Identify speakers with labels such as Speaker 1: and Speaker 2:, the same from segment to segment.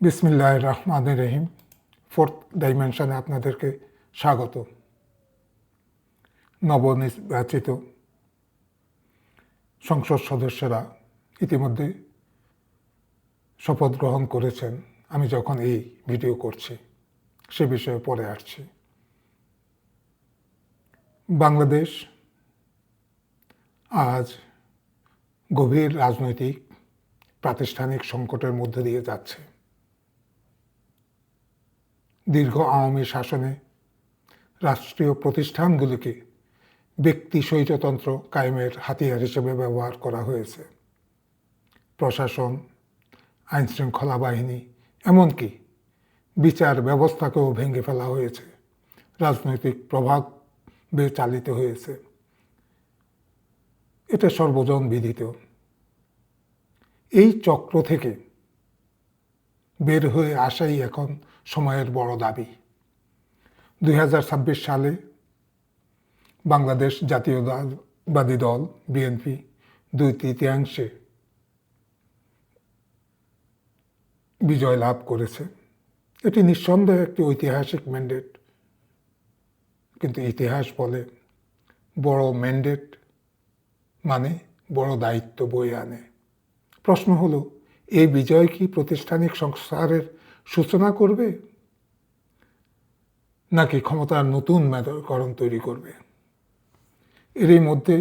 Speaker 1: বিসমিল্লাহির রহমানির রহিম। ফোর্থ ডাইমেনশনে আপনাদেরকে স্বাগত। নবনির্বাচিত সংসদ সদস্যরা ইতিমধ্যে শপথ গ্রহণ করেছেন। আমি যখন এই ভিডিও করছি সে বিষয়ে পরে আসছি। বাংলাদেশ আজ গভীর রাজনৈতিক প্রাতিষ্ঠানিক সংকটের মধ্য দিয়ে যাচ্ছে। দীর্ঘ আওয়ামী শাসনে রাষ্ট্রীয় প্রতিষ্ঠানগুলিকে ব্যক্তি স্বৈরতন্ত্র কায়েমের হাতিয়ার হিসেবে ব্যবহার করা হয়েছে। প্রশাসন, আইনশৃঙ্খলা বাহিনী, এমনকি বিচার ব্যবস্থাকেও ভেঙে ফেলা হয়েছে, রাজনৈতিক প্রভাবে চালিত হয়েছে। এটা সর্বজন বিদিত। এই চক্র থেকে বের হয়ে আসাই এখন সময়ের বড় দাবি। 2026 সালে বাংলাদেশ জাতীয়তাবাদী দল বিএনপি 2/3 বিজয় লাভ করেছে। এটি নিঃসন্দেহে একটি ঐতিহাসিক ম্যান্ডেট, কিন্তু ইতিহাস বলে বড় ম্যান্ডেট মানে বড় দায়িত্ব বয়ে আনে। প্রশ্ন হলো, এই বিজয় কি প্রাতিষ্ঠানিক সংস্কারের সূচনা করবে নাকি ক্ষমতার নতুন মেরুকরণ তৈরি করবে? এরই মধ্যে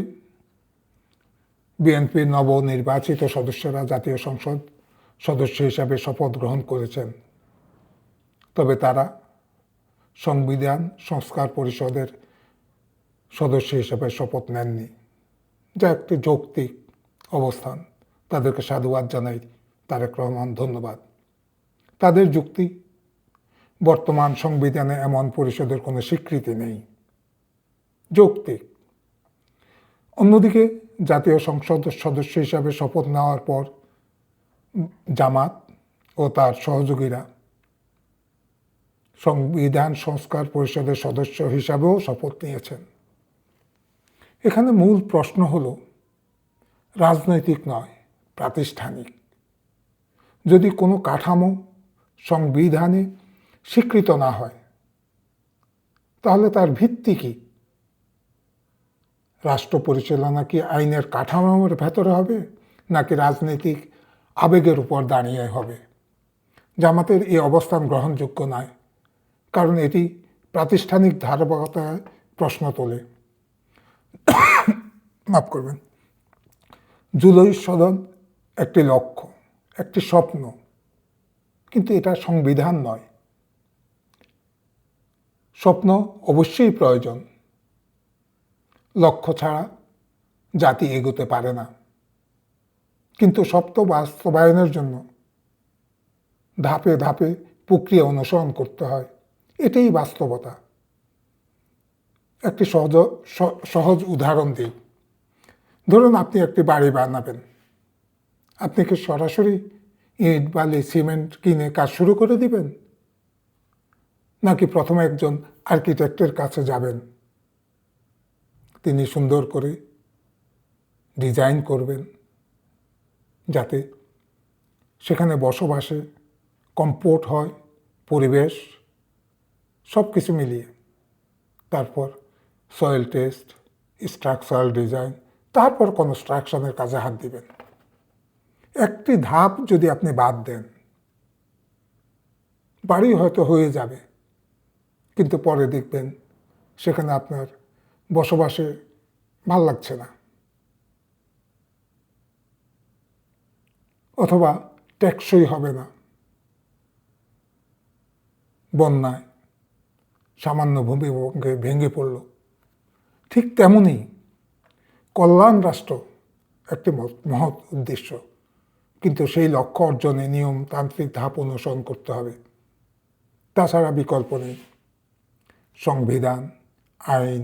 Speaker 1: বিএনপির নবনির্বাচিত সদস্যরা জাতীয় সংসদ সদস্য হিসাবে শপথ গ্রহণ করেছেন। তবে তারা সংবিধান সংস্কার পরিষদের সদস্য হিসেবে শপথ নেননি, যা একটি যৌক্তিক অবস্থান। তাদেরকে সাধুবাদ জানাই, তারেক রহমান, ধন্যবাদ। তাদের যুক্তি, বর্তমান সংবিধানে এমন পরিষদের কোনো স্বীকৃতি নেই, যৌক্তিক। অন্যদিকে জাতীয় সংসদ সদস্য হিসাবে শপথ নেওয়ার পর জামাত ও তার সহযোগীরা সংবিধান সংস্কার পরিষদের সদস্য হিসাবেও শপথ নিয়েছেন। এখানে মূল প্রশ্ন হলো রাজনৈতিক নয়, প্রাতিষ্ঠানিক। যদি কোনো কাঠামো সংবিধানে স্বীকৃত না হয়, তাহলে তার ভিত্তি কি? রাষ্ট্র পরিচালনা কি আইনের কাঠামোর ভেতরে হবে নাকি রাজনৈতিক আবেগের উপর দাঁড়িয়ে হবে? জামাতের এই অবস্থান গ্রহণযোগ্য নয়, কারণ এটি প্রাতিষ্ঠানিক ধারাবাহিকতায় প্রশ্ন তোলে। মাফ করবেন। জুলাই সদন একটি লক্ষ্য, একটি স্বপ্ন, কিন্তু এটা সংবিধান নয়। স্বপ্ন অবশ্যই প্রয়োজন, লক্ষ্য ছাড়া জাতি এগোতে পারে না। কিন্তু স্বপ্ন বাস্তবায়নের জন্য ধাপে ধাপে প্রক্রিয়া অনুসরণ করতে হয়, এটাই বাস্তবতা। একটি সহজ উদাহরণ দিই। ধরুন আপনি একটি বাড়ি বানাবেন। আপনি কি সরাসরি ইট, বালি, সিমেন্ট কিনে কাজ শুরু করে দিবেন, নাকি প্রথমে একজন আর্কিটেক্টের কাছে যাবেন? তিনি সুন্দর করে ডিজাইন করবেন যাতে সেখানে বসবাসে কমফোর্ট হয়, পরিবেশ সব কিছু মিলিয়ে। তারপর সয়েল টেস্ট, স্ট্রাকচারাল ডিজাইন, তারপর কনস্ট্রাকশনের কাজে হাত দিবেন। একটি ধাপ যদি আপনি বাদ দেন, বাড়ি হয়তো হয়ে যাবে, কিন্তু পরে দেখবেন সেখানে আপনার বসবাসে ভাল লাগছে না, অথবা টেকসই হবে না। বন্যায় সামান্য ভূমিকম্পে ভেঙে পড়ল। ঠিক তেমনি কল্যাণ রাষ্ট্র একটি মহৎ উদ্দেশ্য, কিন্তু সেই লক্ষ্য অর্জনে নিয়মতান্ত্রিক ধাপ অনুসরণ করতে হবে, তাছাড়া বিকল্প নেই। সংবিধান, আইন,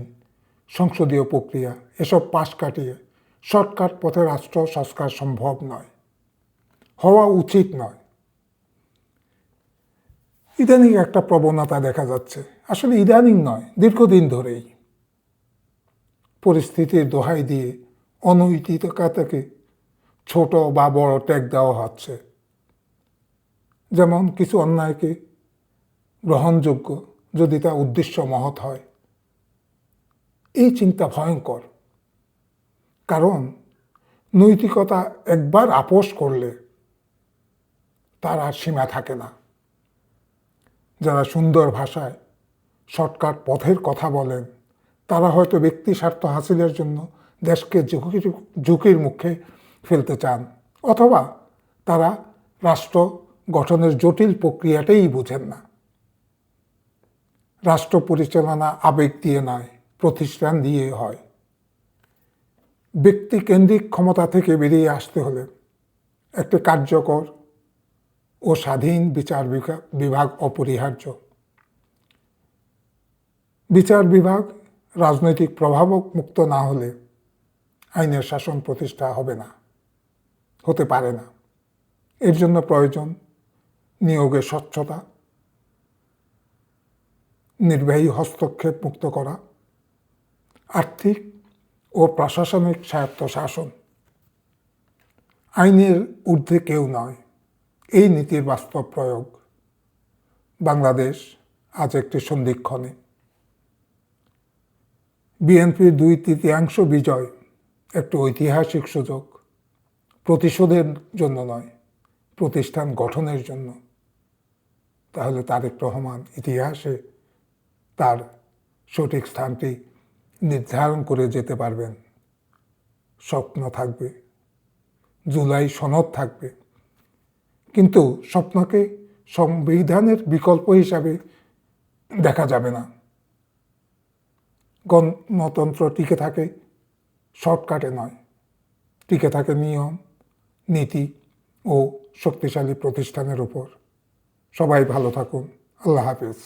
Speaker 1: সংসদীয় প্রক্রিয়া এসব পাশ কাটিয়ে শর্টকাট পথে রাষ্ট্র সংস্কার সম্ভব নয়, হওয়া উচিত নয়। ইদানিং একটা প্রবণতা দেখা যাচ্ছে, আসলে ইদানিং নয়, দীর্ঘদিন ধরেই পরিস্থিতির দোহাই দিয়ে অনৈতিকতাকে ছোট বা বড় ট্যাগ দেওয়া হচ্ছে। যেমন কিছু অন্যায়কে গ্রহণযোগ্য যদি তা উদ্দেশ্য মহৎ হয়। এই চিন্তা ভয়ঙ্কর, কারণ নৈতিকতা একবার আপোষ করলে তার আর সীমা থাকে না। যারা সুন্দর ভাষায় শর্টকাট পথের কথা বলেন তারা হয়তো ব্যক্তি স্বার্থ হাসিলের জন্য দেশকে ঝুঁকির মুখে ফেলতে চান, অথবা তারা রাষ্ট্র গঠনের জটিল প্রক্রিয়াটাই বুঝেন না। রাষ্ট্র পরিচালনা আবেগ দিয়ে নয়, প্রতিষ্ঠান দিয়ে হয়। ব্যক্তিকেন্দ্রিক ক্ষমতা থেকে বেরিয়ে আসতে হলে একটি কার্যকর ও স্বাধীন বিচার বিভাগ অপরিহার্য। বিচার বিভাগ রাজনৈতিক প্রভাব মুক্ত না হলে আইনের শাসন প্রতিষ্ঠা হবে না, হতে পারে না। এর জন্য প্রয়োজন নিয়োগে স্বচ্ছতা, নির্বাহী হস্তক্ষেপ মুক্ত করা, আর্থিক ও প্রশাসনিক স্বায়ত্তশাসন। আইনের ঊর্ধ্বে কেউ নয়, এই নীতির বাস্তব প্রয়োগ। বাংলাদেশ আজ একটি সন্ধিক্ষণে। বিএনপির 2/3 বিজয় একটি ঐতিহাসিক সুযোগ, প্রতিশোধের জন্য নয়, প্রতিষ্ঠান গঠনের জন্য। তাহলে তারেক রহমান ইতিহাসে তার সঠিক স্থানটি নির্ধারণ করে যেতে পারবেন। স্বপ্ন থাকবে, জুলাই সনদ থাকবে, কিন্তু স্বপ্নকে সংবিধানের বিকল্প হিসাবে দেখা যাবে না। গণতন্ত্র টিকে থাকে শর্টকাটে নয়, টিকে থাকে নিয়ম, নীতি ও শক্তিশালী প্রতিষ্ঠানের উপর। সবাই ভালো থাকুন। আল্লাহ হাফেজ।